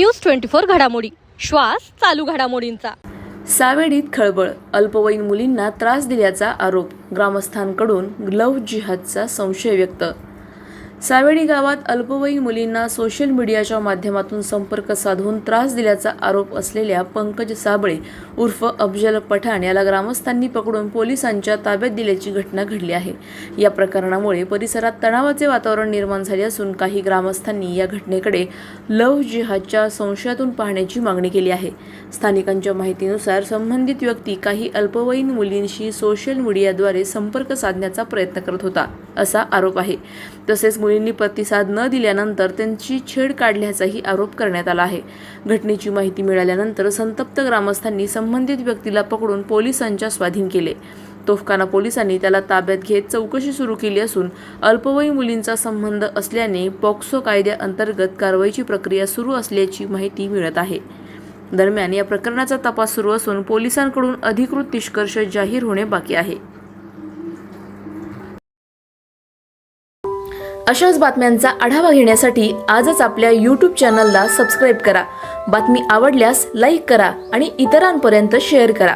News 24 घडामोडी, श्वास चालू घडामोडींचा। सावेडीत खळबळ, अल्पवयीन मुलींना त्रास दिल्याचा आरोप, ग्रामस्थांकडून लव्ह जिहादचा संशय व्यक्त। सावेडी गावात अल्पवयीन मुलींना सोशल मीडियाच्या माध्यमातून संपर्क साधून त्रास दिल्याचा आरोप असलेल्या पंकज साबळे उर्फ अफजल पठाण याला ग्रामस्थांनी पकडून पोलिसांच्या ताब्यात दिल्याची घटना घडली आहे। या प्रकरणामुळे परिसरात तणावाचे वातावरण निर्माण झाले असून काही ग्रामस्थांनी या घटनेकडे लव्ह जिहादच्या संशयातून पाहण्याची मागणी केली आहे। स्थानिकांच्या माहितीनुसार संबंधित व्यक्ती काही अल्पवयीन मुलींशी सोशल मीडियाद्वारे संपर्क साधण्याचा प्रयत्न करत होता असा आरोप आहे। तसेच मुलींनी प्रतिसाद न दिल्यानंतर त्यांची छेड काढल्याचाही आरोप करण्यात आला आहे। घटनेची माहिती मिळाल्यानंतर संतप्त ग्रामस्थांनी संबंधित व्यक्तीला पकडून पोलिसांच्या स्वाधीन केले। तोफखाना पोलिसांनी त्याला ताब्यात घेत चौकशी सुरू केली असून अल्पवयीन मुलींचा संबंध असल्याने पॉक्सो कायद्याअंतर्गत कारवाईची प्रक्रिया सुरू असल्याची माहिती मिळत आहे। दरम्यान या प्रकरणाचा तपास सुरू असून पोलिसांकडून अधिकृत निष्कर्ष जाहीर होणे बाकी आहे। अशाच बातम्यांचा आढावा घेण्यासाठी आजच आपल्या YouTube चॅनलला सबस्क्राईब करा। बातमी आवडल्यास लाईक करा आणि इतरांपर्यंत शेअर करा।